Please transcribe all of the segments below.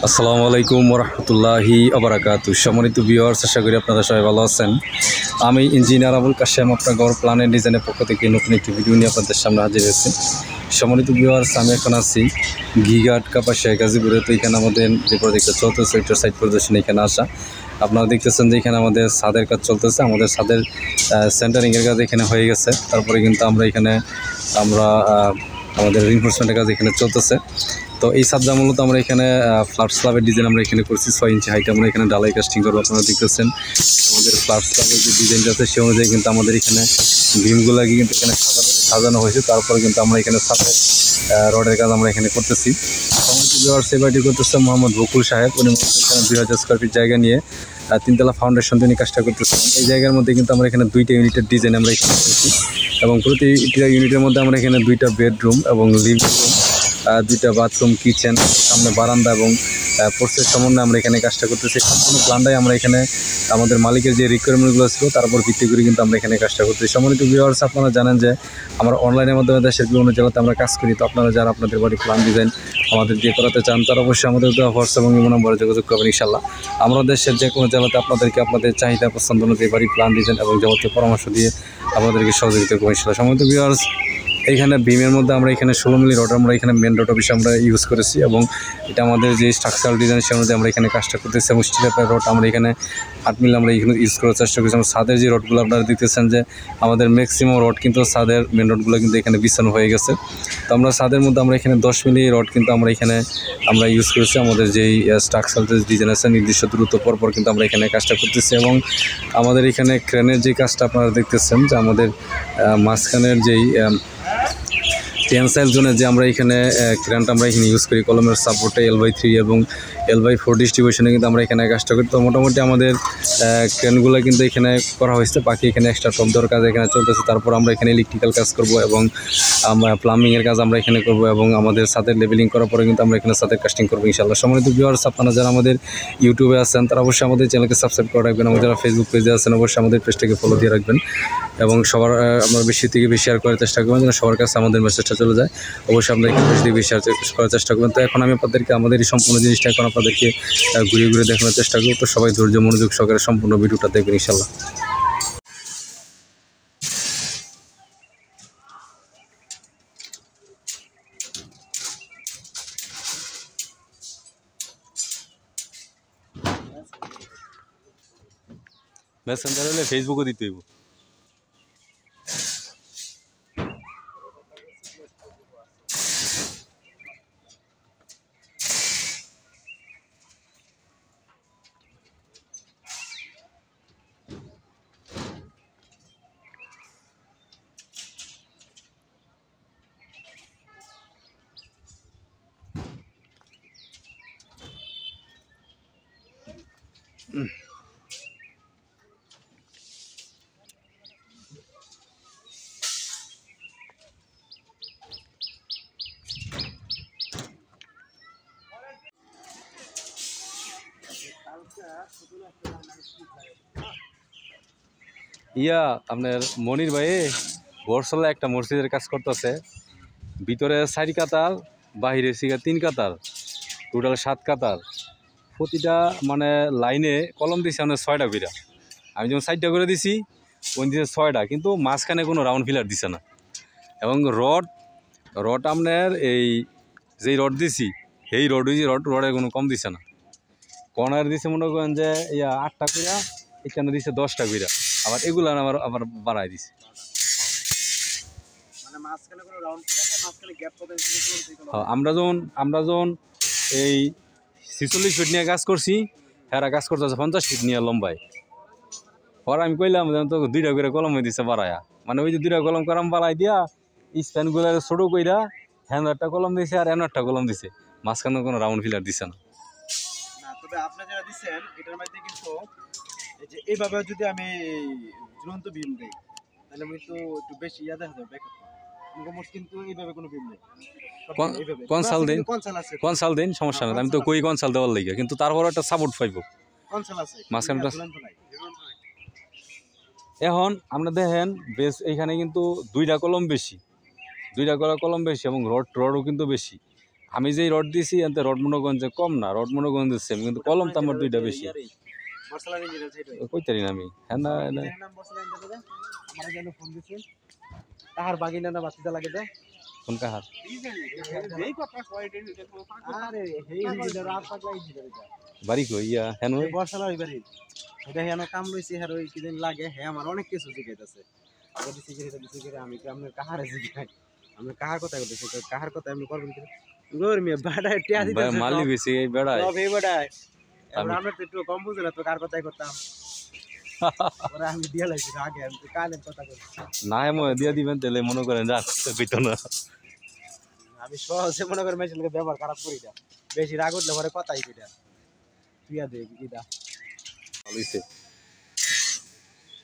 আসসালামু আলাইকুম ওরহমতুল্লাহি আবরাকাতু। সম্মানিত ভিউয়ার্স, আশা করি আপনারা সবাই ভালো আছেন। আমি ইঞ্জিনিয়ার আবুল কাশেম, আপনার ঘর প্ল্যান ডিজাইনের পক্ষ থেকে নতুন একটি ভিডিও নিয়ে আপনাদের সামনে হাজির হয়েছি। সম্মানিত ভিউয়ার্স, আমি এখন আছি ঘিঘাট কাপাসিয়া গাজীপুরে। তো এখানে আমাদের যে প্রজেক্টটা চলতেছে ওইটার সাইট পরিদর্শনে এখানে আসা। আপনারা দেখতেছেন যে এখানে আমাদের ছাদের কাজ চলতেছে, আমাদের ছাদের সেন্টারিংয়ের কাজ এখানে হয়ে গেছে। তারপরে কিন্তু আমরা আমাদের রিনফোর্সমেন্টের কাজ এখানে চলতেছে। তো এই ছাদটা মূলত আমরা এখানে ফ্ল্যাট স্ল্যাবের ডিজাইন আমরা এখানে করছি। 6 ইঞ্চি হাইট আমরা এখানে ডালাই কাস্টিং করবো। আপনারা দেখতেছেন আমাদের ফ্ল্যাট স্ল্যাবের যে ডিজাইনটা আছে সে অনুযায়ী কিন্তু আমাদের এখানে বিমগুলাকে কিন্তু এখানে সাজানো হয়েছে। তারপরে কিন্তু আমরা এখানে ছাদের রডের কাজ আমরা এখানে করতেছি। সেবাটি করতেছে মোহাম্মদ বকুল সাহেব। উনি এখানে 2000 স্কোয়ার ফিট জায়গা নিয়ে 3 তলা ফাউন্ডেশন তিনি কাজটা করতেছেন। এই জায়গার মধ্যে কিন্তু আমরা এখানে 2টা ইউনিটের ডিজাইন আমরা এখানে করছি এবং প্রতিটা ইউনিটের মধ্যে আমরা এখানে 2টা বেডরুম এবং লিভিং রুম, 2টা বাথরুম, কিচেন, সামনে বারান্দা এবং পোর্সের সমন্বয়ে আমরা এখানে কাজটা করতেছি। সম্পূর্ণ প্ল্যানটাই আমরা এখানে আমাদের মালিকের যে রিকোয়ারমেন্টগুলো ছিল তার উপর ভিত্তি করে কিন্তু আমরা এখানে কাজটা করতেছি। সম্মানিত ভিউয়ার্স, আপনারা জানেন যে আমরা অনলাইনের মাধ্যমে দেশের বিভিন্ন জেলাতে আমরা কাজ করি। তো আপনারা যারা আপনাদের বাড়ি প্ল্যান ডিজাইন আমাদের দিয়ে করাতে চান তারা অবশ্যই আমাদের হোয়াটসঅ্যাপ এবং ইমো নম্বরে যোগাযোগ করবেন। ইনশাআল্লাহ আমরা দেশের যে কোনো জেলাতে আপনাদেরকে আপনাদের চাহিদা পছন্দ অনুযায়ী বাড়ি প্ল্যান ডিজাইন এবং যাবতীয় পরামর্শ দিয়ে আপনাদেরকে সহযোগিতা করবো ইনশাআল্লাহ। সম্মানিত ভিউয়ার্স, এইখানে বিমের মধ্যে আমরা এখানে 16 মিলি রড আমরা এখানে মেন রড অফিসে আমরা ইউজ করেছি এবং এটা আমাদের যে স্ট্রাকচারাল ডিজাইন সে অনুযায়ী আমরা এখানে কাজটা করতেছি। এবং স্টিলের রড আমরা এখানে 8 মিলি আমরা এখানে ইউজ করার চেষ্টা করছি। এবং ছাদের যে রডগুলো আপনারা দেখতেছেন যে আমাদের ম্যাক্সিমাম রড কিন্তু ছাদের মেন রডগুলো কিন্তু এখানে বিছানো হয়ে গেছে। তো আমরা ছাদের মধ্যে আমরা এখানে 10 মিলি রড কিন্তু আমরা ইউজ করেছি। আমাদের যেই স্ট্রাকচারাল যে ডিজাইন আছে নির্দিষ্ট দূরত্ব পরপর কিন্তু আমরা এখানে কাজটা করতেছি। এবং আমাদের এখানে ক্রেনের যে কাজটা আপনারা দেখতেছেন যে আমাদের মাঝখানের যেই টেনসাইল জোনে যে আমরা এখানে ক্রেনটা আমরা এখানে ইউজ করি কলমের সাপোর্টে L/3 এবং L/4 ডিস্ট্রিবিউশনে কিন্তু আমরা এখানে কাজটা করি। তো মোটামুটি আমাদের ক্রেনগুলো কিন্তু এখানে করা হয়েছে, বাকি এখানে এক্সট্রা টপ দেওয়ার কাজ এখানে চলতেছে। তারপর আমরা এখানে ইলেকট্রিক্যাল কাজ করব এবং প্লাম্বিংয়ের কাজ আমরা এখানে করব এবং আমাদের ছাদের লেভেলিং করার পরে কিন্তু আমরা এখানে ছাদের কাস্টিং করবো ইনশাআল্লাহ। সম্মানিত ভিউয়ার্স, আপনারা যারা আমাদের ইউটিউবে আছেন তারা অবশ্যই আমাদের চ্যানেলকে সাবস্ক্রাইব করে রাখবেন এবং যারা ফেসবুক পেজে আছেন অবশ্যই আমাদের পেজটাকে ফলো দিয়ে রাখবেন এবং সবার আমরা বেশি থেকে বেশি শেয়ার করার চেষ্টা করবেন যেন সবার কাছে আমাদের মেসেজটা চলে যায়। অবশ্যই আপনারা একটু বেশি থেকে বেশি শেয়ার করার চেষ্টা করবেন। তো এখন আমি আপনাদেরকে আমাদের এই সম্পূর্ণ জিনিসটা এখন আপনাদেরকে ঘুরে ঘুরে দেখানোর চেষ্টা করব। তো সবাই ধৈর্য মনোযোগ সহকারে সম্পূর্ণ ভিডিওটা দেখবেন ইনশাআল্লাহ। মেসেঞ্জার হলে ফেসবুকে দিতে হইব। আপনার মনির ভাই বর্ষলে একটা মসজিদের কাজ করতেছে। ভিতরে 4 কাতার, বাহিরে 3 কাতার, টোটাল 7 কাতার। প্রতিটা মানে লাইনে কলম দিছে আপনার 6টা করে। আমি যেমন 4টা করে দিছি ওই দিছে 6টা, কিন্তু মাঝখানে কোনো রাউন্ড ফিলার দিছে না। এবং রড আপনার এই যেই রড দিছি সেই রডের কোনো কম দিছে না। কর্নার দিছে মনে করেন যে 8টা করে, এখানে দিছে 10টা করে, আবার এগুলো আবার বাড়াই দিছে। আমরা যখন এই 46 ফিট নিয়ে কাজ করছি, হ্যাঁ কাজ করতেছে 50 ফিট নিয়ে লম্বায়। আর আমি কইলাম তো 2টা করে কলম হয়ে দিছে বাড়ায়া, মানে ওই যে 2টা কলম করাম বাড়াই দিয়া স্প্যানগুলো ছোট কইরা হ্যান্ড একটা কলম দিছে আর একটা কলম দিছে, মাঝখানে কোনো রাউন্ড ফিলার দিছে না। তবে আপনি যারা দিচ্ছেন এটার মধ্যে কিন্তু এই যে এইভাবে যদি আমি ঝুলন্ত বিম দেই তাহলে আমি তো একটু বেশি দেখা যাবে ব্যাকআপ কিন্তু এইভাবে কোনো বিম নেই। কনসাল দিন সমস্যা নাই, আমি তো কই কনসাল দেওয়ার লাগে, কিন্তু তারপর একটা সাপোর্ট পাইব মাঝখানটা। এখন আমরা দেখেন বেশ এইখানে কিন্তু 2টা কলম বেশি এবং রডও কিন্তু বেশি। আমি যেই রড দিছি এতে রড মনোগঞ্জে কম না, রড মনোগঞ্জে সেম, কিন্তু কলম তো আমার দুইটা বেশি। বর্ষালার ইঞ্জিনিয়ার সাইড কইতারি না আমি, হ্যাঁ না না নাম বর্ষালার ইঞ্জিনিয়ার আমার যেন ফোন দিছেন তাহার বাগিনা না বাতিটা লাগে দে কোন কাহার এই কথা কয়টা আরে এই ইঞ্জিনিয়ার আর পাগলা ইঞ্জিনিয়ার বাড়ি কই ইয়া হ্যাঁ এই বর্ষালার বাড়ি এটা হেন কাম লইছি আর ওই কিদিন লাগে হ্যাঁ আমার অনেক কিছু জিজ্ঞাসা আছে আমি দিছি করে আমি কি আপনার কাহারে জিজ্ঞাসা আমি কাহার কথা বলতেছি কাহার কথা আমি করবেন কি গোর মিয়া বাড়ায় টিয়া দিতেছে মালিক হইছে এই বেড়ায় সব এই বাড়ায় আমরা তো একটু কম বুঝে না তো কার কথাই করতাম ওরা আমি দিয়া লাইছি আগে আমি তো কানের কথা বলছি না এমন দিয়া দিবেন তাহলে মনে করেন রাখ কইতো না। আমি সহজে মনে করে মেশিনকে ব্যবহার খারাপ করি না বেশি রাগ উঠলে পরে কথাই কিটা তুইয়া দে কিটা ভালো হইছে।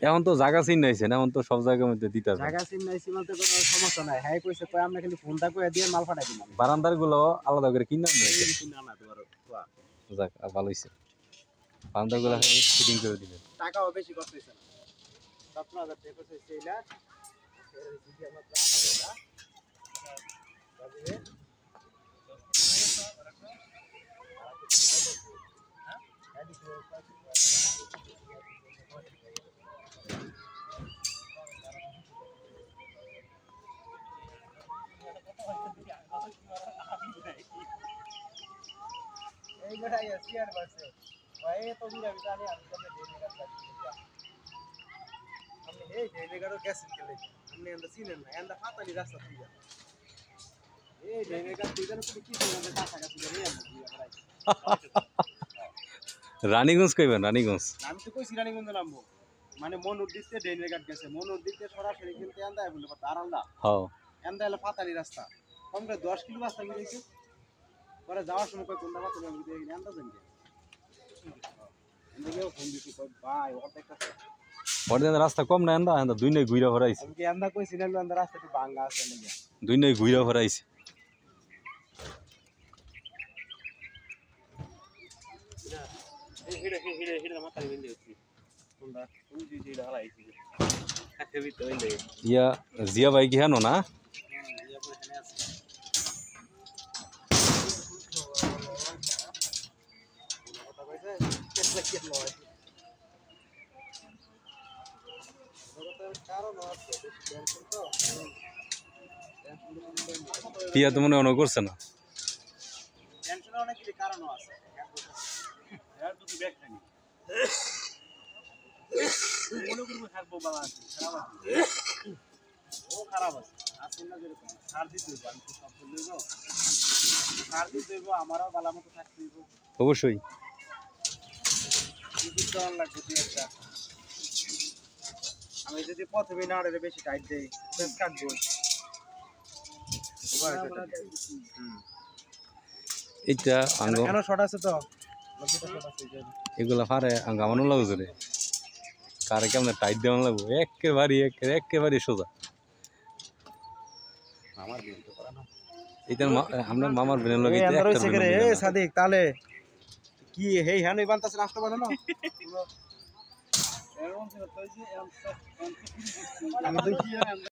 এখন তো জায়গা চিন নাইছে না, এখন তো সব জায়গার মধ্যে দিতে হবে। জায়গা চিন নাই সীমাতে কোনো সমস্যা নাই হ্যাঁ কইছে কই আমরা খালি ফোনটা কইয়া দিয়ে মাল ফাটাই দিলাম বারান্দার গুলো আলাদা করে কিনলাম না, না না তোমার যাক ভালো হইছে। বারান্দার গুলো ফিটিং করে দিবেন। টাকাও বেশি কষ্ট হইছে না 17,000 টাকা কষ্ট হইছে এইলা এর দিকে আমরা 8,000 টাকা বাজিবে এই বেটা ইয়ার বাসে ভাই তো দিরা জানি আমি তো ডেলিভারি কাজ আমি এই ডেলিভারি গ্যাস কেলে আমি এন্ড সিনেন না এন্ড ফাতালি রাস্তা তুইয়া এই ডেলিভারি তুই জানো কি কি আমরা কাছে কাছে নিয়ে রানীগঞ্জ কইবেন রানীগঞ্জ। আমি তো কইছি রানীগঞ্জ নামবো মানে মন উদ্দিতে ডেলিভারি গেছে মন উদ্দিতে সরাসরি কিন্তু এন্ডা বলে কথা আরামদা হ্যাঁ এন্ডা হলো ফাতালি রাস্তা কম করে 10 কিলো রাস্তা মিলাইছে পরে যাওয়ার সময় কই কোনটা ফাতালি আমি দেখি এন্ডা দেন এন্ডা ফোন দিছি কই ভাই অর্ধেক রাস্তা ওদের রাস্তা কম না, এন্দা এন্দা দুই নাই ঘুরা ভরাইছে, আমি কি এন্ডা কইছি না এন্ডা রাস্তাটি ভাঙা আছে নাকি দুই নাই ঘুরা ভরাইছে। ইয়া জিয়া ভাই কি হেন না টিয়া তো মনে মনে করছে না। খারাপ আছে আসেন না যেরকম সার দিতে হইব আমি তো সব বললেই সার দিতে হইব আমারও বালা মতো থাকতে হইব অবশ্যই দেওয়ার লাগবে দুই একটা আমি যদি প্রথমে না আরে বেশি টাইট দেই কাটবো এটা আঙ্গ কেন শর্ট আছে তো এগুলা পারে আঙ্গ আমানো লাগছে রে কারে কেমন টাইট দেওয়া লাগবো একেবারে সোজা। আমার বিল তো করা না এটা আপনার মামার বেনের লগে সাদিক তাহলে কি হেই হ্যাঁ বানতাছে নাস্তা বানানো আমি তো